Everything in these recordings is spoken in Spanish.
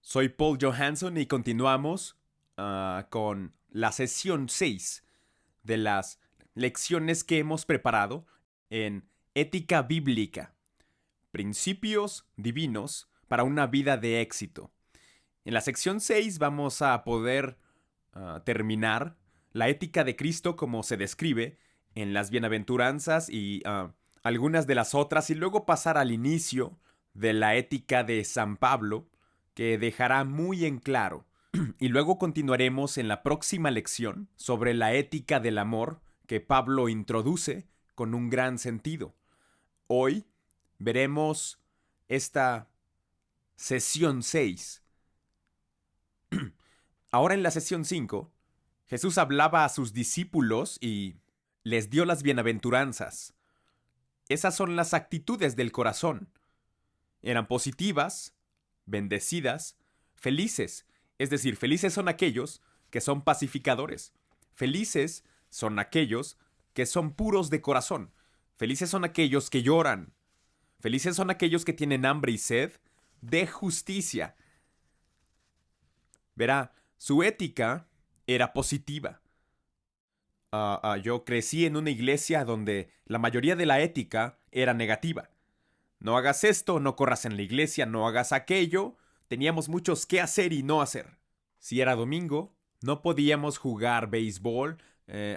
Soy Paul Johansson y continuamos con la sesión 6 de las lecciones que hemos preparado en Ética Bíblica, Principios Divinos para una vida de éxito. En la sección 6 vamos a poder terminar la ética de Cristo como se describe en las bienaventuranzas y algunas de las otras y luego pasar al inicio de la ética de San Pablo, que dejará muy en claro. Y luego continuaremos en la próxima lección sobre la ética del amor que Pablo introduce con un gran sentido. Hoy veremos esta sesión 6. Ahora en la sesión 5, Jesús hablaba a sus discípulos y les dio las bienaventuranzas. Esas son las actitudes del corazón. Eran positivas, bendecidas, felices. Es decir, felices son aquellos que son pacificadores. Felices son aquellos que son puros de corazón. Felices son aquellos que lloran. Felices son aquellos que tienen hambre y sed de justicia. Verá, su ética era positiva. Yo crecí en una iglesia donde la mayoría de la ética era negativa. No hagas esto, no corras en la iglesia, no hagas aquello. Teníamos muchos qué hacer y no hacer. Si era domingo, no podíamos jugar béisbol.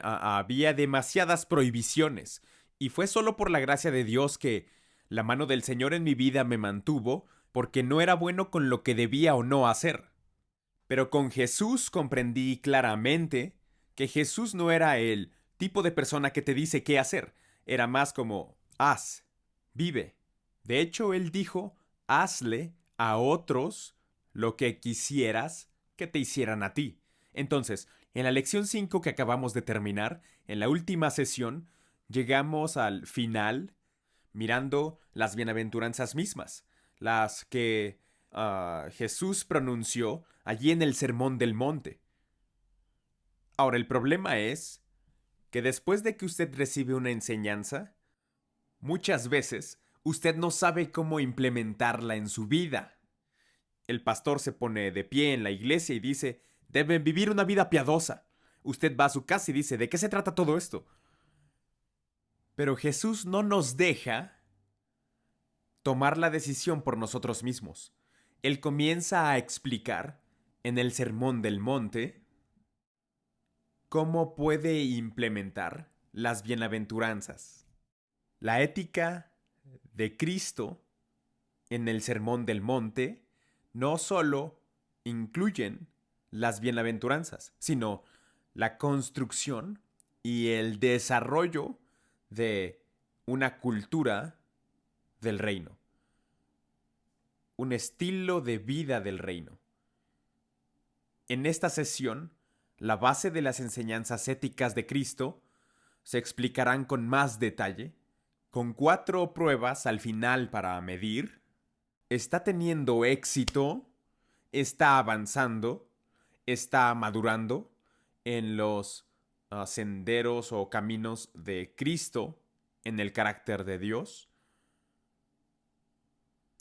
Había demasiadas prohibiciones. Y fue solo por la gracia de Dios que la mano del Señor en mi vida me mantuvo, porque no era bueno con lo que debía o no hacer. Pero con Jesús comprendí claramente que Jesús no era el tipo de persona que te dice qué hacer. Era más como, haz, vive. De hecho, él dijo, hazle a otros lo que quisieras que te hicieran a ti. Entonces, en la lección 5 que acabamos de terminar, en la última sesión, llegamos al final mirando las bienaventuranzas mismas, las que Jesús pronunció allí en el Sermón del Monte. Ahora, el problema es que después de que usted recibe una enseñanza, muchas veces usted no sabe cómo implementarla en su vida. El pastor se pone de pie en la iglesia y dice, deben vivir una vida piadosa. Usted va a su casa y dice, ¿de qué se trata todo esto? Pero Jesús no nos deja tomar la decisión por nosotros mismos. Él comienza a explicar en el Sermón del Monte cómo puede implementar las bienaventuranzas. La ética de Cristo en el Sermón del Monte no solo incluyen las bienaventuranzas, sino la construcción y el desarrollo de una cultura del reino, un estilo de vida del reino. En esta sesión, la base de las enseñanzas éticas de Cristo se explicarán con más detalle, con 4 pruebas al final para medir. ¿Está teniendo éxito? ¿Está avanzando? ¿Está madurando en los senderos o caminos de Cristo en el carácter de Dios?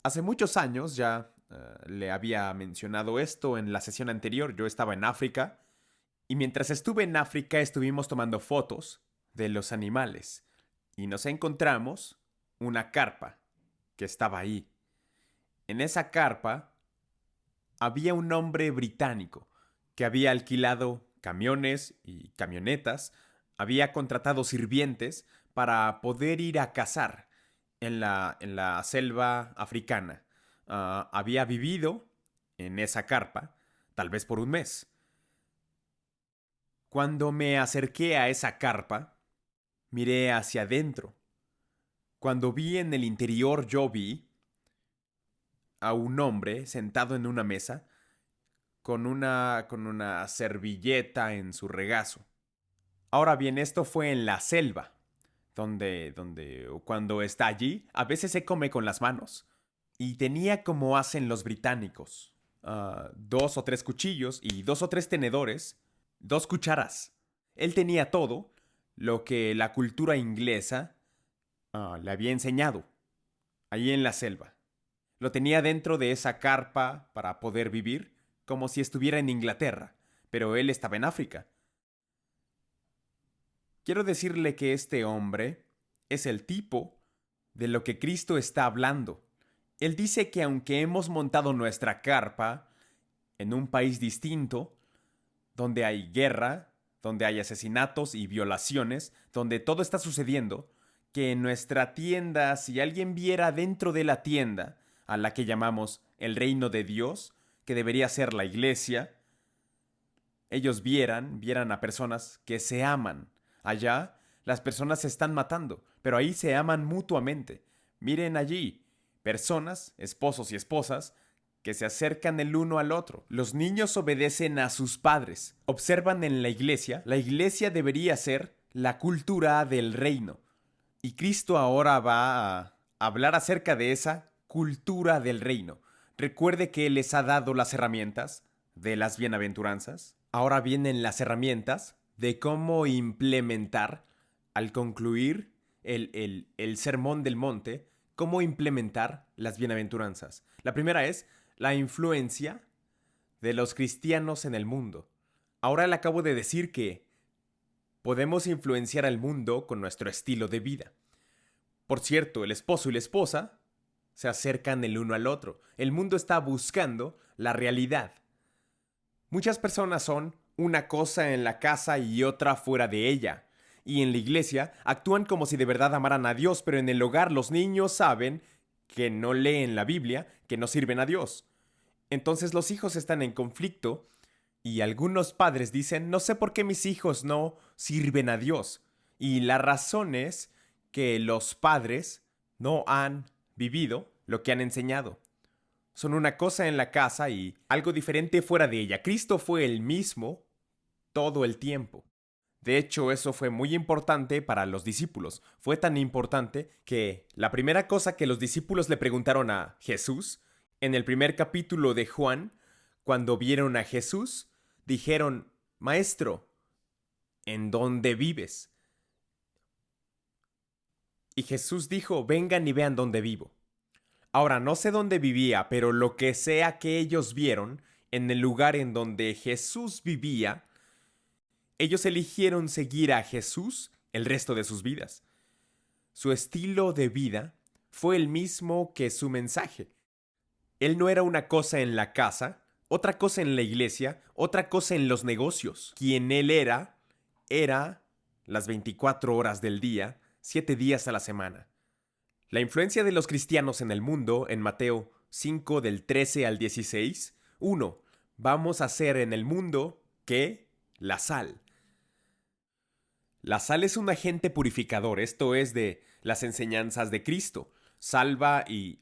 Hace muchos años ya le había mencionado esto en la sesión anterior. Yo estaba en África y mientras estuve en África estuvimos tomando fotos de los animales y nos encontramos una carpa que estaba ahí. En esa carpa había un hombre británico que había alquilado camiones y camionetas, había contratado sirvientes para poder ir a cazar en la selva africana. Había vivido en esa carpa, tal vez por un mes. Cuando me acerqué a esa carpa, miré hacia adentro. Cuando vi en el interior, yo vi a un hombre sentado en una mesa con una servilleta en su regazo. Ahora bien, esto fue en la selva, donde cuando está allí, a veces se come con las manos. Y tenía como hacen los británicos, 2 o 3 cuchillos y 2 o 3 tenedores, 2 cucharas. Él tenía todo lo que la cultura inglesa le había enseñado, allí en la selva. Lo tenía dentro de esa carpa para poder vivir, como si estuviera en Inglaterra, pero él estaba en África. Quiero decirle que este hombre es el tipo de lo que Cristo está hablando. Él dice que aunque hemos montado nuestra carpa en un país distinto, donde hay guerra, donde hay asesinatos y violaciones, donde todo está sucediendo, que en nuestra tienda, si alguien viera dentro de la tienda, a la que llamamos el reino de Dios, que debería ser la iglesia, ellos vieran a personas que se aman. Allá, las personas se están matando, pero ahí se aman mutuamente. Miren allí, personas, esposos y esposas, que se acercan el uno al otro. Los niños obedecen a sus padres. Observan en la iglesia debería ser la cultura del reino. Y Cristo ahora va a hablar acerca de esa cultura del reino. Recuerde que Él les ha dado las herramientas de las bienaventuranzas. Ahora vienen las herramientas de cómo implementar, al concluir el sermón del monte, cómo implementar las bienaventuranzas. La primera es la influencia de los cristianos en el mundo. Ahora le acabo de decir que podemos influenciar al mundo con nuestro estilo de vida. Por cierto, el esposo y la esposa se acercan el uno al otro. El mundo está buscando la realidad. Muchas personas son una cosa en la casa y otra fuera de ella. Y en la iglesia actúan como si de verdad amaran a Dios, pero en el hogar los niños saben que no leen la Biblia, que no sirven a Dios. Entonces los hijos están en conflicto y algunos padres dicen, no sé por qué mis hijos no sirven a Dios. Y la razón es que los padres no han vivido lo que han enseñado. Son una cosa en la casa y algo diferente fuera de ella. Cristo fue el mismo todo el tiempo. De hecho, eso fue muy importante para los discípulos. Fue tan importante que la primera cosa que los discípulos le preguntaron a Jesús, en el primer capítulo de Juan, cuando vieron a Jesús, dijeron, Maestro, ¿en dónde vives? Y Jesús dijo, vengan y vean dónde vivo. Ahora, no sé dónde vivía, pero lo que sea que ellos vieron, en el lugar en donde Jesús vivía, ellos eligieron seguir a Jesús el resto de sus vidas. Su estilo de vida fue el mismo que su mensaje. Él no era una cosa en la casa, otra cosa en la iglesia, otra cosa en los negocios. Quien él era las 24 horas del día, 7 días a la semana. La influencia de los cristianos en el mundo, en Mateo 5 del 13 al 16, 1. Vamos a ser en el mundo, ¿qué? La sal. La sal es un agente purificador, esto es de las enseñanzas de Cristo. Salva y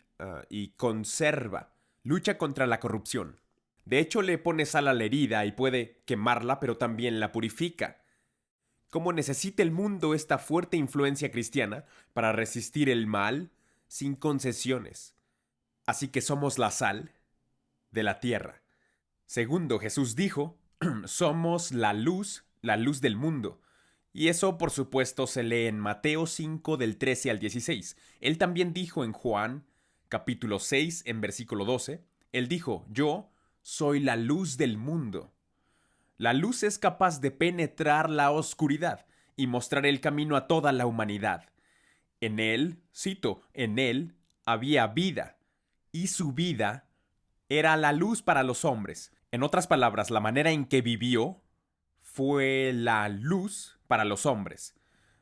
conserva. Lucha contra la corrupción. De hecho, le pone sal a la herida y puede quemarla, pero también la purifica. ¿Cómo necesita el mundo esta fuerte influencia cristiana para resistir el mal sin concesiones? Así que somos la sal de la tierra. Segundo, Jesús dijo, somos la luz del mundo. Y eso, por supuesto, se lee en Mateo 5 del 13 al 16. Él también dijo en Juan, capítulo 6, en versículo 12, él dijo, yo soy la luz del mundo. La luz es capaz de penetrar la oscuridad y mostrar el camino a toda la humanidad. En él, cito, en él había vida, y su vida era la luz para los hombres. En otras palabras, la manera en que vivió fue la luz para los hombres.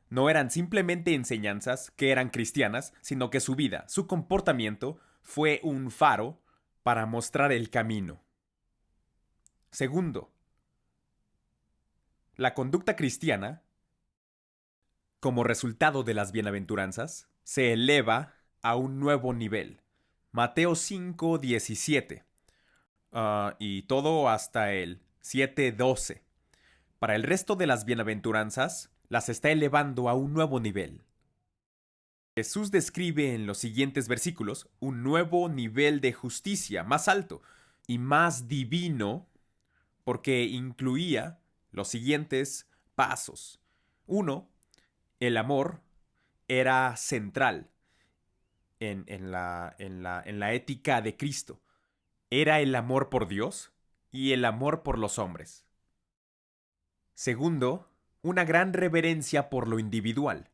No eran simplemente enseñanzas que eran cristianas, sino que su vida, su comportamiento, fue un faro para mostrar el camino. Segundo, la conducta cristiana, como resultado de las bienaventuranzas, se eleva a un nuevo nivel. Mateo 5, 17. Y todo hasta el 7:12. Para el resto de las bienaventuranzas, las está elevando a un nuevo nivel. Jesús describe en los siguientes versículos un nuevo nivel de justicia más alto y más divino porque incluía los siguientes pasos. 1. El amor era central. en la ética de Cristo. Era el amor por Dios y el amor por los hombres. Segundo, una gran reverencia por lo individual.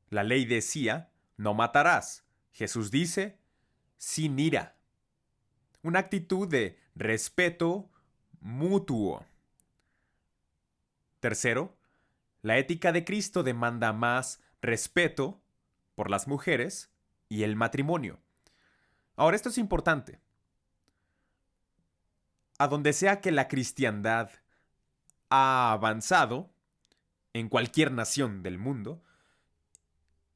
La ley decía, no matarás. Jesús dice, sin ira. Una actitud de respeto mutuo. Tercero, la ética de Cristo demanda más respeto por las mujeres y el matrimonio. Ahora, esto es importante. A donde sea que la cristiandad ha avanzado, en cualquier nación del mundo,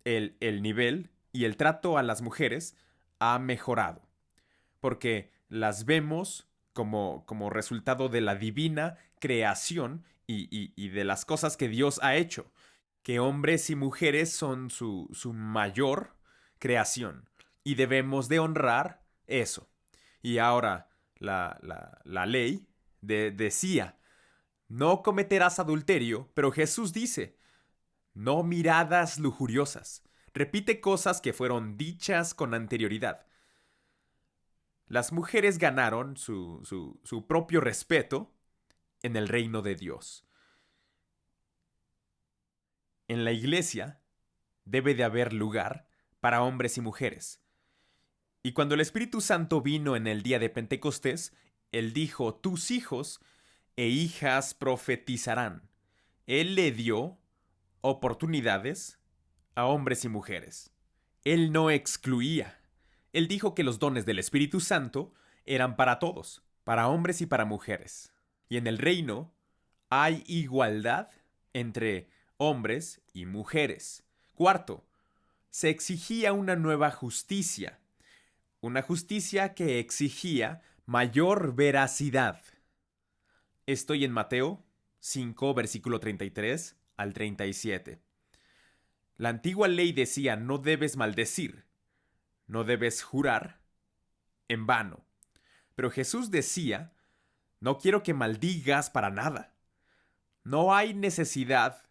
el nivel y el trato a las mujeres ha mejorado. Porque las vemos como resultado de la divina creación y de las cosas que Dios ha hecho. Que hombres y mujeres son su mayor creación. Y debemos de honrar eso. Y ahora la ley decía, no cometerás adulterio, pero Jesús dice, no miradas lujuriosas. Repite cosas que fueron dichas con anterioridad. Las mujeres ganaron su propio respeto en el reino de Dios. En la iglesia debe de haber lugar para hombres y mujeres. Y cuando el Espíritu Santo vino en el día de Pentecostés, Él dijo, tus hijos e hijas profetizarán. Él le dio oportunidades a hombres y mujeres. Él no excluía. Él dijo que los dones del Espíritu Santo eran para todos, para hombres y para mujeres. Y en el reino hay igualdad entre hombres y mujeres. Cuarto, se exigía una nueva justicia. Una justicia que exigía mayor veracidad. Estoy en Mateo 5, versículo 33 al 37. La antigua ley decía, no debes maldecir, no debes jurar en vano. Pero Jesús decía, no quiero que maldigas para nada. No hay necesidad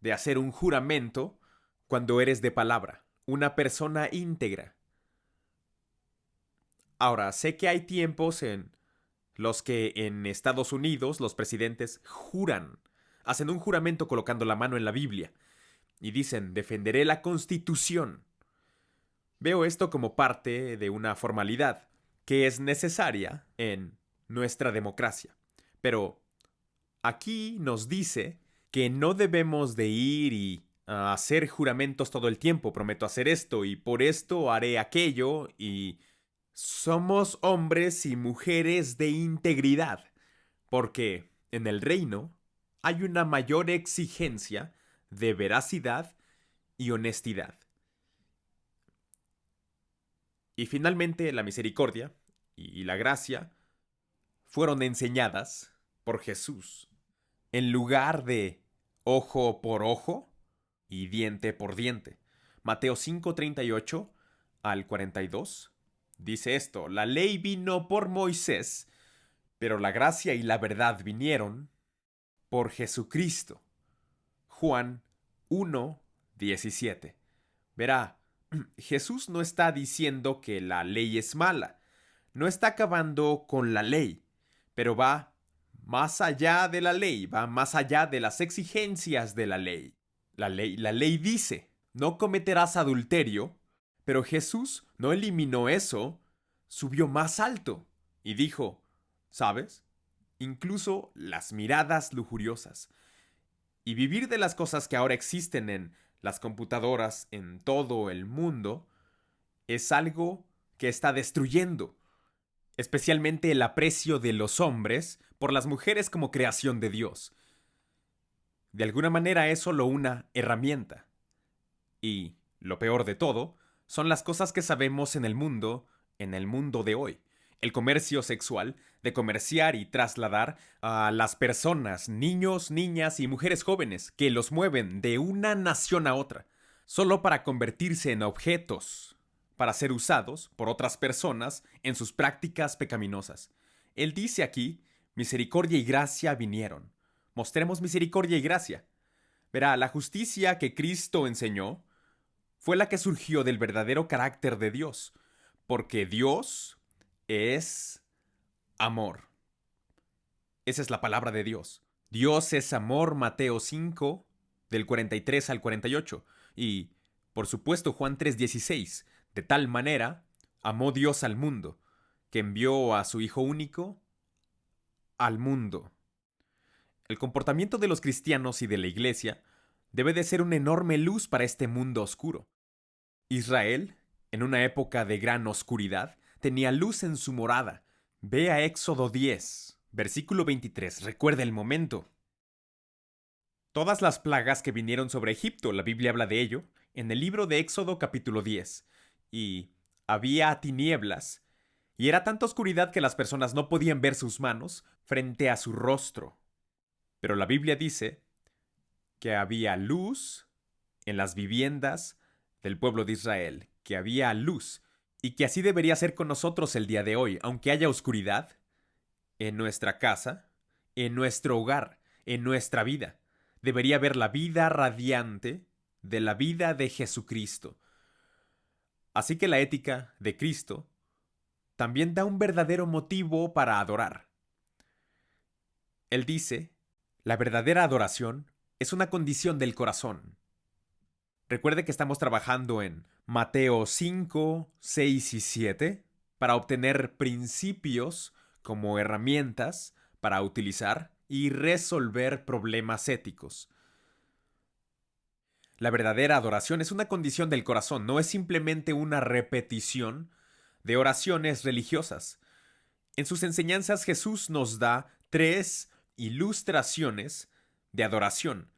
de hacer un juramento cuando eres de palabra, una persona íntegra. Ahora, sé que hay tiempos en los que en Estados Unidos los presidentes juran, hacen un juramento colocando la mano en la Biblia y dicen, defenderé la Constitución. Veo esto como parte de una formalidad que es necesaria en nuestra democracia. Pero aquí nos dice que no debemos de ir y hacer juramentos todo el tiempo. Prometo hacer esto y por esto haré aquello y somos hombres y mujeres de integridad. Porque en el reino hay una mayor exigencia de veracidad y honestidad. Y finalmente la misericordia y la gracia fueron enseñadas por Jesús. En lugar de ojo por ojo y diente por diente. Mateo 5:38 al 42 dice esto, la ley vino por Moisés, pero la gracia y la verdad vinieron por Jesucristo. Juan 1:17. Verá, Jesús no está diciendo que la ley es mala, no está acabando con la ley, pero va más allá de la ley, va más allá de las exigencias de la ley. La ley dice, no cometerás adulterio, pero Jesús no eliminó eso, subió más alto y dijo, ¿sabes? Incluso las miradas lujuriosas. Y vivir de las cosas que ahora existen en las computadoras en todo el mundo es algo que está destruyendo, especialmente el aprecio de los hombres por las mujeres como creación de Dios. De alguna manera es solo una herramienta. Y, lo peor de todo, son las cosas que sabemos en el mundo de hoy. El comercio sexual, de comerciar y trasladar a las personas, niños, niñas y mujeres jóvenes, que los mueven de una nación a otra, solo para convertirse en objetos, para ser usados por otras personas en sus prácticas pecaminosas. Él dice aquí, misericordia y gracia vinieron. Mostremos misericordia y gracia. Verá, la justicia que Cristo enseñó fue la que surgió del verdadero carácter de Dios, porque Dios es amor. Esa es la palabra de Dios. Dios es amor, Mateo 5, del 43 al 48. Y, por supuesto, Juan 3:16. De tal manera, amó Dios al mundo, que envió a su Hijo único al mundo. El comportamiento de los cristianos y de la Iglesia debe de ser una enorme luz para este mundo oscuro. Israel, en una época de gran oscuridad, tenía luz en su morada. Ve a Éxodo 10, versículo 23. Recuerda el momento. Todas las plagas que vinieron sobre Egipto, la Biblia habla de ello, en el libro de Éxodo capítulo 10. Y había tinieblas, y era tanta oscuridad que las personas no podían ver sus manos frente a su rostro. Pero la Biblia dice que había luz en las viviendas del pueblo de Israel, que había luz, y que así debería ser con nosotros el día de hoy, aunque haya oscuridad en nuestra casa, en nuestro hogar, en nuestra vida. Debería haber la vida radiante de la vida de Jesucristo. Así que la ética de Cristo también da un verdadero motivo para adorar. Él dice, la verdadera adoración es una condición del corazón. Recuerde que estamos trabajando en Mateo 5, 6 y 7 para obtener principios como herramientas para utilizar y resolver problemas éticos. La verdadera adoración es una condición del corazón, no es simplemente una repetición de oraciones religiosas. En sus enseñanzas Jesús nos da 3 ilustraciones de adoración.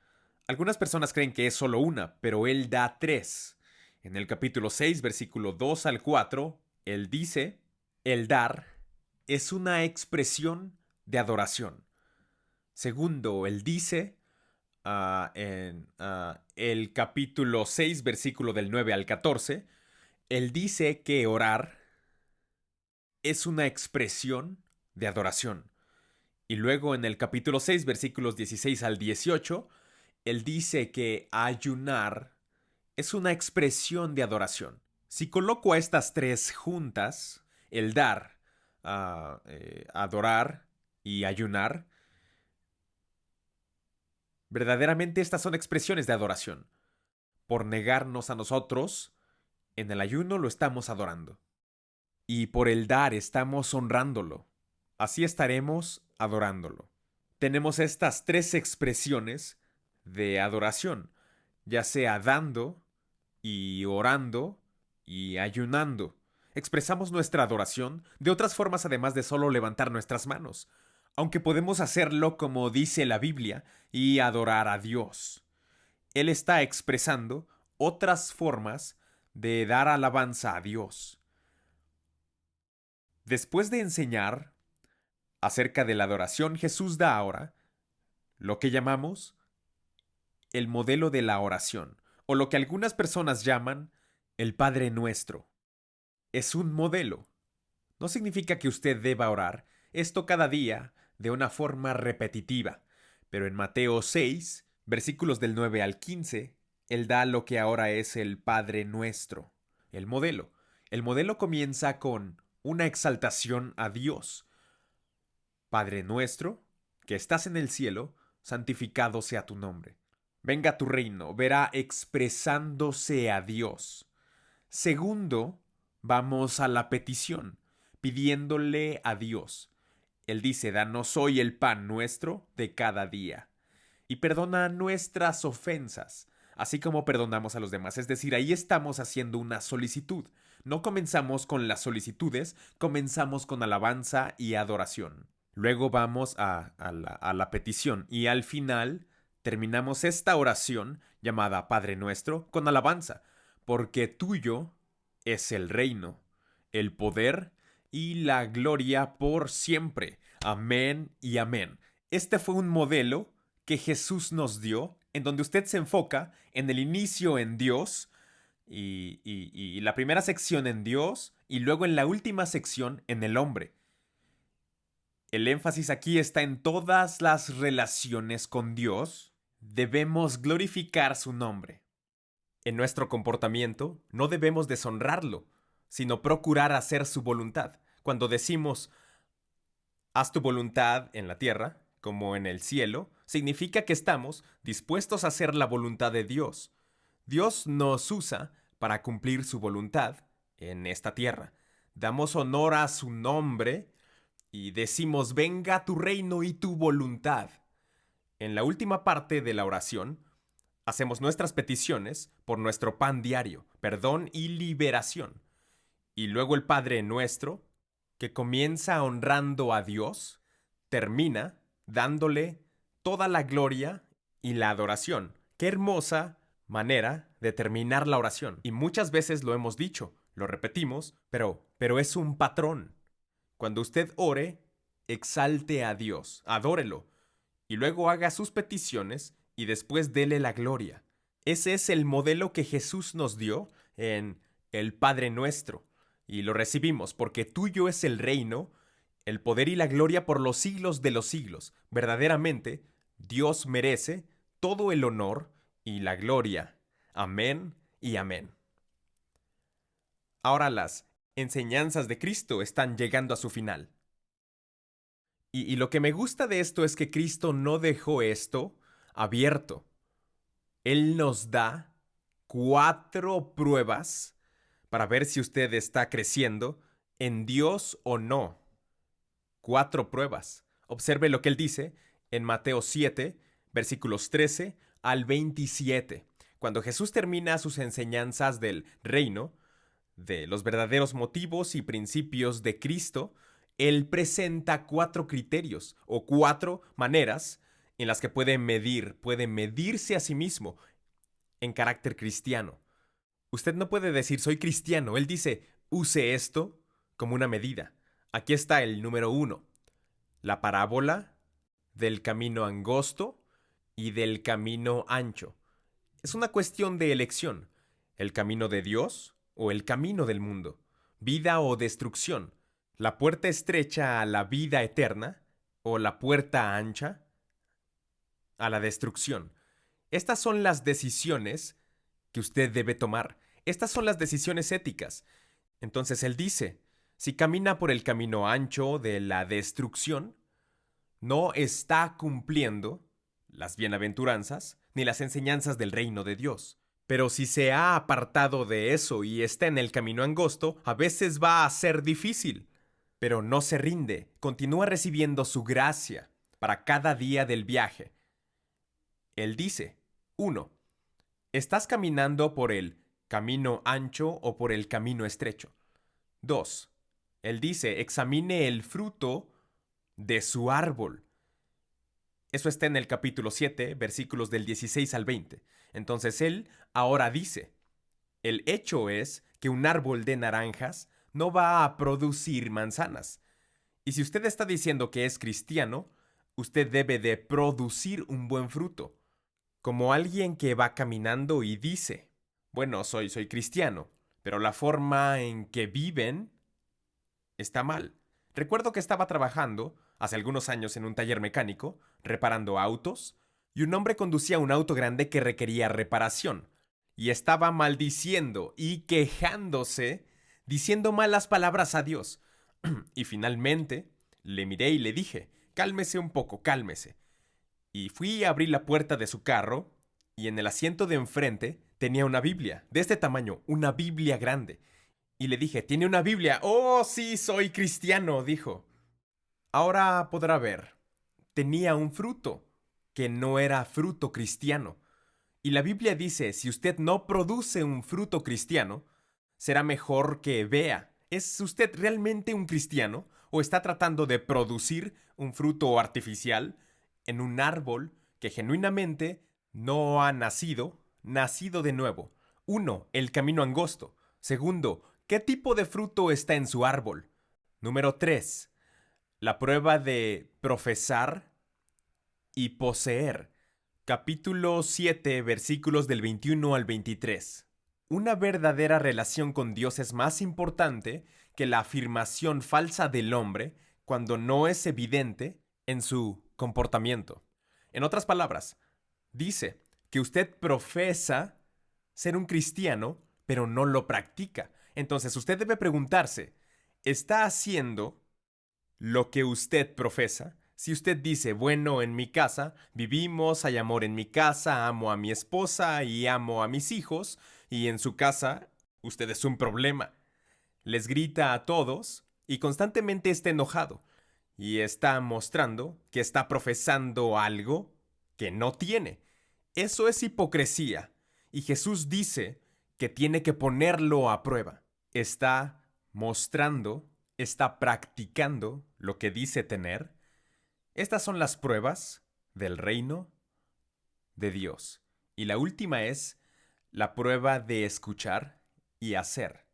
Algunas personas creen que es solo una, pero Él da 3. En el capítulo 6, versículo 2 al 4, Él dice, el dar es una expresión de adoración. Segundo, Él dice, en el capítulo 6, versículo del 9 al 14, Él dice que orar es una expresión de adoración. Y luego en el capítulo 6, versículos 16 al 18, Él dice que ayunar es una expresión de adoración. Si coloco a estas 3 juntas, el dar, adorar y ayunar, verdaderamente estas son expresiones de adoración. Por negarnos a nosotros, en el ayuno lo estamos adorando. Y por el dar estamos honrándolo. Así estaremos adorándolo. Tenemos estas 3 expresiones de adoración, ya sea dando y orando y ayunando. Expresamos nuestra adoración de otras formas además de solo levantar nuestras manos, aunque podemos hacerlo como dice la Biblia y adorar a Dios. Él está expresando otras formas de dar alabanza a Dios. Después de enseñar acerca de la adoración, Jesús da ahora lo que llamamos el modelo de la oración, o lo que algunas personas llaman el Padre Nuestro. Es un modelo. No significa que usted deba orar esto cada día de una forma repetitiva, pero en Mateo 6, versículos del 9 al 15, Él da lo que ahora es el Padre Nuestro, el modelo. El modelo comienza con una exaltación a Dios. Padre nuestro, que estás en el cielo, santificado sea tu nombre. Venga tu reino, verá expresándose a Dios. Segundo, vamos a la petición, pidiéndole a Dios. Él dice, danos hoy el pan nuestro de cada día. Y perdona nuestras ofensas, así como perdonamos a los demás. Es decir, ahí estamos haciendo una solicitud. No comenzamos con las solicitudes, comenzamos con alabanza y adoración. Luego vamos a la petición y al final terminamos esta oración llamada Padre Nuestro con alabanza, porque tuyo es el reino, el poder y la gloria por siempre. Amén y amén. Este fue un modelo que Jesús nos dio, en donde usted se enfoca en el inicio en Dios y la primera sección en Dios y luego en la última sección en el hombre. El énfasis aquí está en todas las relaciones con Dios. Debemos glorificar su nombre. En nuestro comportamiento no debemos deshonrarlo, sino procurar hacer su voluntad. Cuando decimos, haz tu voluntad en la tierra, como en el cielo, significa que estamos dispuestos a hacer la voluntad de Dios. Dios nos usa para cumplir su voluntad en esta tierra. Damos honor a su nombre y decimos, venga tu reino y tu voluntad. En la última parte de la oración, hacemos nuestras peticiones por nuestro pan diario, perdón y liberación. Y luego el Padre Nuestro, que comienza honrando a Dios, termina dándole toda la gloria y la adoración. Qué hermosa manera de terminar la oración. Y muchas veces lo hemos dicho, lo repetimos, pero es un patrón. Cuando usted ore, exalte a Dios, adórelo, y luego haga sus peticiones y después dele la gloria. Ese es el modelo que Jesús nos dio en el Padre Nuestro, y lo recibimos porque tuyo es el reino, el poder y la gloria por los siglos de los siglos. Verdaderamente, Dios merece todo el honor y la gloria. Amén y amén. Ahora las enseñanzas de Cristo están llegando a su final. Y lo que me gusta de esto es que Cristo no dejó esto abierto. Él nos da 4 pruebas para ver si usted está creciendo en Dios o no. 4 pruebas. Observe lo que él dice en Mateo 7, versículos 13 al 27. Cuando Jesús termina sus enseñanzas del reino, de los verdaderos motivos y principios de Cristo, él presenta 4 criterios o 4 maneras en las que puede medirse a sí mismo en carácter cristiano. Usted no puede decir soy cristiano. Él dice use esto como una medida. Aquí está el número 1. La parábola del camino angosto y del camino ancho. Es una cuestión de elección. El camino de Dios o el camino del mundo. Vida o destrucción. La puerta estrecha a la vida eterna o la puerta ancha a la destrucción. Estas son las decisiones que usted debe tomar. Estas son las decisiones éticas. Entonces él dice, si camina por el camino ancho de la destrucción, no está cumpliendo las bienaventuranzas ni las enseñanzas del reino de Dios. Pero si se ha apartado de eso y está en el camino angosto, a veces va a ser difícil. Pero no se rinde, continúa recibiendo su gracia para cada día del viaje. Él dice, 1. ¿Estás caminando por el camino ancho o por el camino estrecho? 2. Él dice, examine el fruto de su árbol. Eso está en el capítulo 7, versículos del 16 al 20. Entonces él ahora dice, el hecho es que un árbol de naranjas no va a producir manzanas. Y si usted está diciendo que es cristiano, usted debe de producir un buen fruto. Como alguien que va caminando y dice, bueno, soy cristiano, pero la forma en que viven está mal. Recuerdo que estaba trabajando hace algunos años en un taller mecánico, reparando autos, y un hombre conducía un auto grande que requería reparación, y estaba maldiciendo y quejándose, diciendo malas palabras a Dios. Y finalmente le miré y le dije, cálmese un poco, cálmese. Y fui a abrir la puerta de su carro, y en el asiento de enfrente tenía una Biblia, de este tamaño, una Biblia grande. Y le dije, ¿tiene una Biblia? Oh, sí, soy cristiano, dijo. Ahora podrá ver, tenía un fruto, que no era fruto cristiano. Y la Biblia dice, si usted no produce un fruto cristiano, será mejor que vea. ¿Es usted realmente un cristiano o está tratando de producir un fruto artificial en un árbol que genuinamente no ha nacido de nuevo? 1. El camino angosto. 2. ¿Qué tipo de fruto está en su árbol? Número 3. La prueba de profesar y poseer. Capítulo 7, versículos del 21 al 23. Una verdadera relación con Dios es más importante que la afirmación falsa del hombre cuando no es evidente en su comportamiento. En otras palabras, dice que usted profesa ser un cristiano, pero no lo practica. Entonces usted debe preguntarse, ¿está haciendo lo que usted profesa? Si usted dice, bueno, en mi casa vivimos, hay amor en mi casa, amo a mi esposa y amo a mis hijos, y en su casa usted es un problema. Les grita a todos y constantemente está enojado. Y está mostrando que está profesando algo que no tiene. Eso es hipocresía. Y Jesús dice que tiene que ponerlo a prueba. Está mostrando, está practicando lo que dice tener. Estas son las pruebas del reino de Dios. Y la última es la prueba de escuchar y hacer.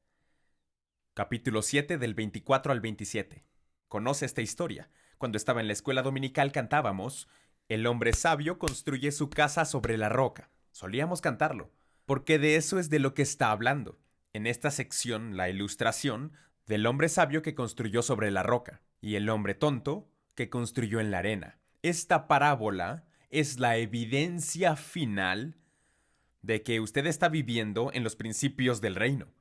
Capítulo 7 del 24 al 27. Conoce esta historia. Cuando estaba en la escuela dominical cantábamos, el hombre sabio construye su casa sobre la roca. Solíamos cantarlo, porque de eso es de lo que está hablando. En esta sección, la ilustración del hombre sabio que construyó sobre la roca y el hombre tonto que construyó en la arena. Esta parábola es la evidencia final de que usted está viviendo en los principios del reino.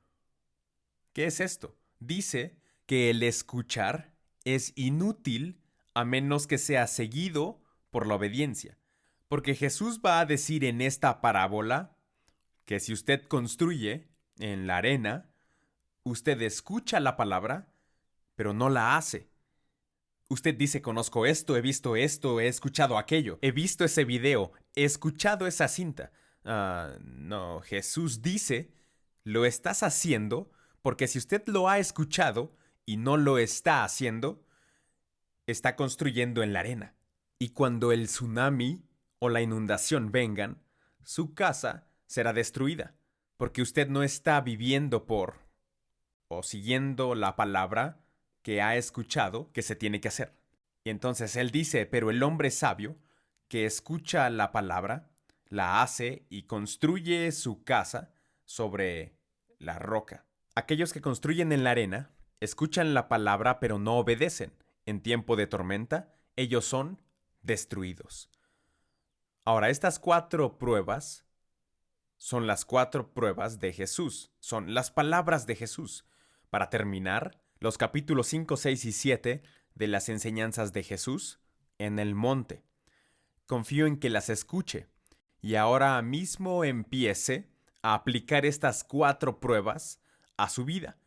¿Qué es esto? Dice que el escuchar es inútil a menos que sea seguido por la obediencia. Porque Jesús va a decir en esta parábola que si usted construye en la arena, usted escucha la palabra, pero no la hace. Usted dice, conozco esto, he escuchado aquello, he visto ese video, he escuchado esa cinta. No, Jesús dice, lo estás haciendo porque si usted lo ha escuchado y no lo está haciendo, está construyendo en la arena. Y cuando el tsunami o la inundación vengan, su casa será destruida, porque usted no está viviendo por o siguiendo la palabra que ha escuchado que se tiene que hacer. Y entonces él dice, pero el hombre sabio que escucha la palabra, la hace y construye su casa sobre la roca. Aquellos que construyen en la arena escuchan la palabra pero no obedecen. En tiempo de tormenta, ellos son destruidos. Ahora, estas 4 pruebas son las 4 pruebas de Jesús, son las palabras de Jesús. Para terminar, los capítulos 5, 6 y 7 de las enseñanzas de Jesús en el monte. Confío en que las escuche y ahora mismo empiece a aplicar estas 4 pruebas a su vida.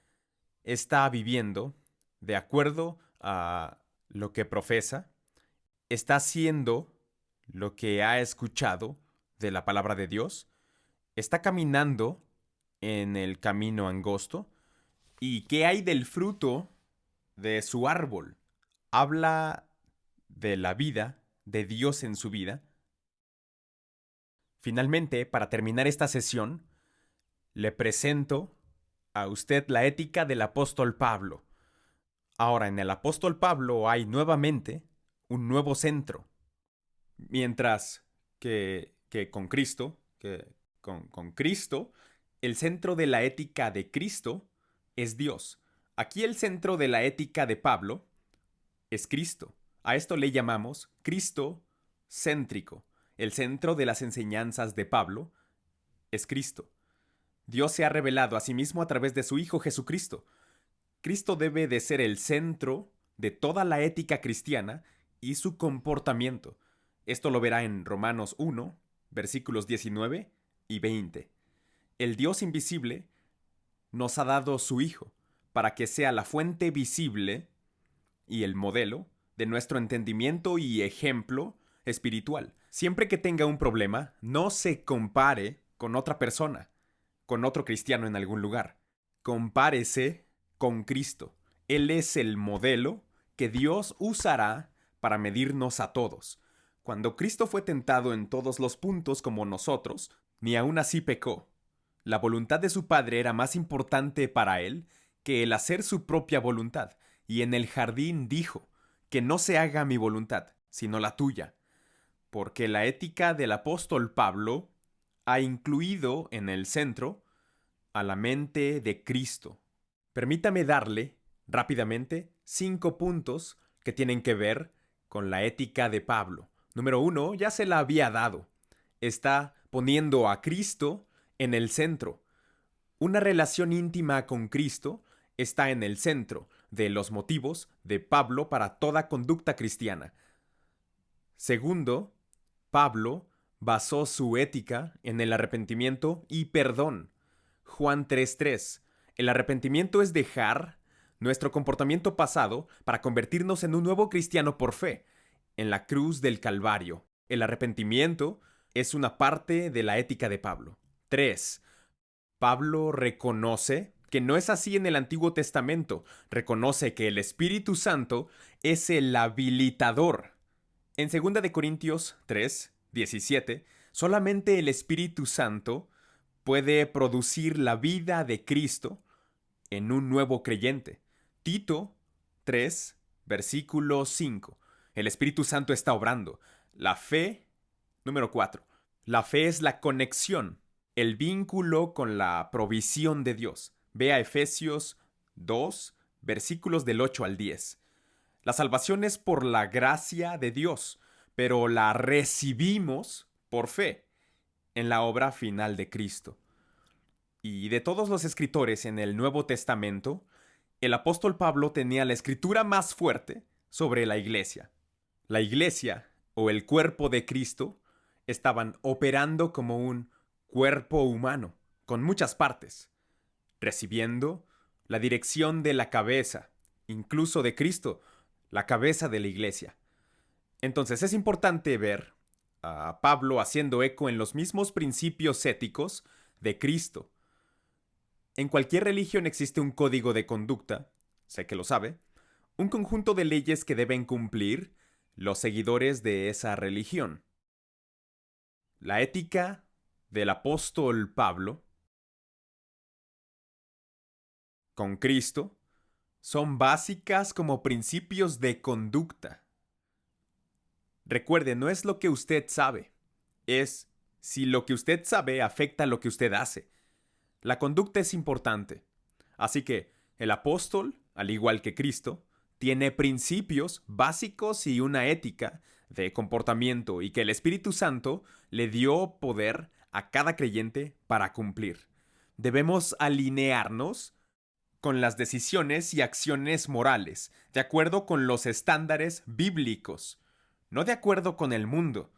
Está viviendo de acuerdo a lo que profesa, está haciendo lo que ha escuchado de la palabra de Dios, está caminando en el camino angosto. ¿Y qué hay del fruto de su árbol? Habla de la vida, de Dios en su vida. Finalmente, para terminar esta sesión, le presento a usted la ética del apóstol Pablo. Ahora, en el apóstol Pablo hay nuevamente un nuevo centro. Mientras que con Cristo, con Cristo, el centro de la ética de Cristo es Dios. Aquí el centro de la ética de Pablo es Cristo. A esto le llamamos Cristo céntrico. El centro de las enseñanzas de Pablo es Cristo. Dios se ha revelado a sí mismo a través de su Hijo Jesucristo. Cristo debe de ser el centro de toda la ética cristiana y su comportamiento. Esto lo verá en Romanos 1, versículos 19 y 20. El Dios invisible nos ha dado su Hijo para que sea la fuente visible y el modelo de nuestro entendimiento y ejemplo espiritual. Siempre que tenga un problema, no se compare con otra persona, con otro cristiano en algún lugar. Compárese con Cristo. Él es el modelo que Dios usará para medirnos a todos. Cuando Cristo fue tentado en todos los puntos como nosotros, ni aún así pecó. La voluntad de su Padre era más importante para él que el hacer su propia voluntad, y en el jardín dijo, que no se haga mi voluntad, sino la tuya. Porque la ética del apóstol Pablo ha incluido en el centro a la mente de Cristo. Permítame darle, rápidamente, 5 puntos que tienen que ver con la ética de Pablo. Número 1, ya se la había dado. Está poniendo a Cristo en el centro. Una relación íntima con Cristo está en el centro de los motivos de Pablo para toda conducta cristiana. Segundo, Pablo basó su ética en el arrepentimiento y perdón. Juan 3:3. El arrepentimiento es dejar nuestro comportamiento pasado para convertirnos en un nuevo cristiano por fe. En la cruz del Calvario, el arrepentimiento es una parte de la ética de Pablo. 3. Pablo reconoce que no es así en el Antiguo Testamento. Reconoce que el Espíritu Santo es el habilitador. En 2 de Corintios 3:17, solamente el Espíritu Santo puede producir la vida de Cristo en un nuevo creyente. Tito 3, versículo 5. El Espíritu Santo está obrando. La fe, número 4. La fe es la conexión, el vínculo con la provisión de Dios. Ve a Efesios 2, versículos del 8 al 10. La salvación es por la gracia de Dios, pero la recibimos por fe en la obra final de Cristo. Y de todos los escritores en el Nuevo Testamento, el apóstol Pablo tenía la escritura más fuerte sobre la iglesia. La iglesia, o el cuerpo de Cristo, estaban operando como un cuerpo humano, con muchas partes, recibiendo la dirección de la cabeza, incluso de Cristo, la cabeza de la iglesia. Entonces es importante ver a Pablo haciendo eco en los mismos principios éticos de Cristo. En cualquier religión existe un código de conducta, sé que lo sabe, un conjunto de leyes que deben cumplir los seguidores de esa religión. La ética del apóstol Pablo con Cristo son básicas como principios de conducta. Recuerde, no es lo que usted sabe, es si lo que usted sabe afecta lo que usted hace. La conducta es importante. Así que el apóstol, al igual que Cristo, tiene principios básicos y una ética de comportamiento y que el Espíritu Santo le dio poder a cada creyente para cumplir. Debemos alinearnos con las decisiones y acciones morales, de acuerdo con los estándares bíblicos, no de acuerdo con el mundo.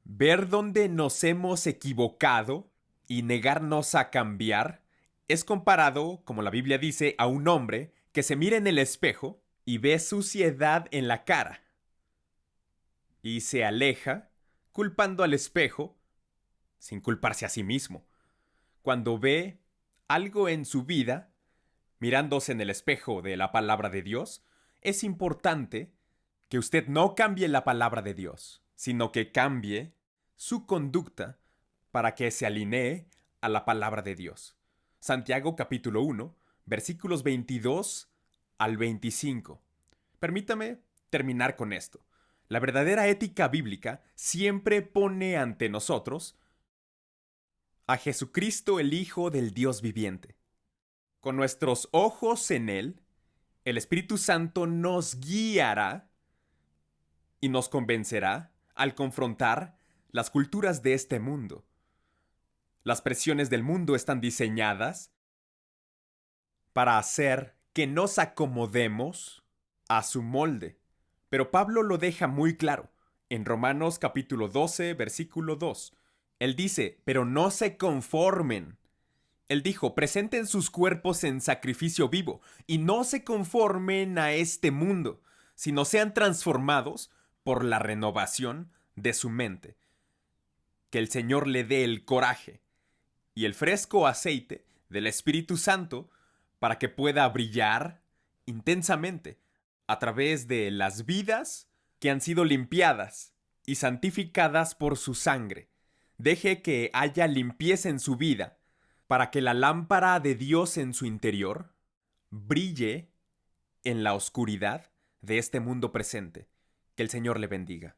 Ver dónde nos hemos equivocado y negarnos a cambiar es comparado, como la Biblia dice, a un hombre que se mira en el espejo y ve suciedad en la cara y se aleja culpando al espejo sin culparse a sí mismo. Cuando ve algo en su vida, mirándose en el espejo de la palabra de Dios, es importante que usted no cambie la palabra de Dios, sino que cambie su conducta para que se alinee a la palabra de Dios. Santiago capítulo 1, versículos 22 al 25. Permítame terminar con esto. La verdadera ética bíblica siempre pone ante nosotros a Jesucristo, el Hijo del Dios viviente. Con nuestros ojos en Él, el Espíritu Santo nos guiará y nos convencerá al confrontar las culturas de este mundo. Las presiones del mundo están diseñadas para hacer que nos acomodemos a su molde. Pero Pablo lo deja muy claro. En Romanos capítulo 12, versículo 2. Él dice, pero no se conformen. Él dijo, presenten sus cuerpos en sacrificio vivo y no se conformen a este mundo, sino sean transformados por la renovación de su mente. Que el Señor le dé el coraje y el fresco aceite del Espíritu Santo para que pueda brillar intensamente a través de las vidas que han sido limpiadas y santificadas por su sangre. Deje que haya limpieza en su vida para que la lámpara de Dios en su interior brille en la oscuridad de este mundo presente. Que el Señor le bendiga.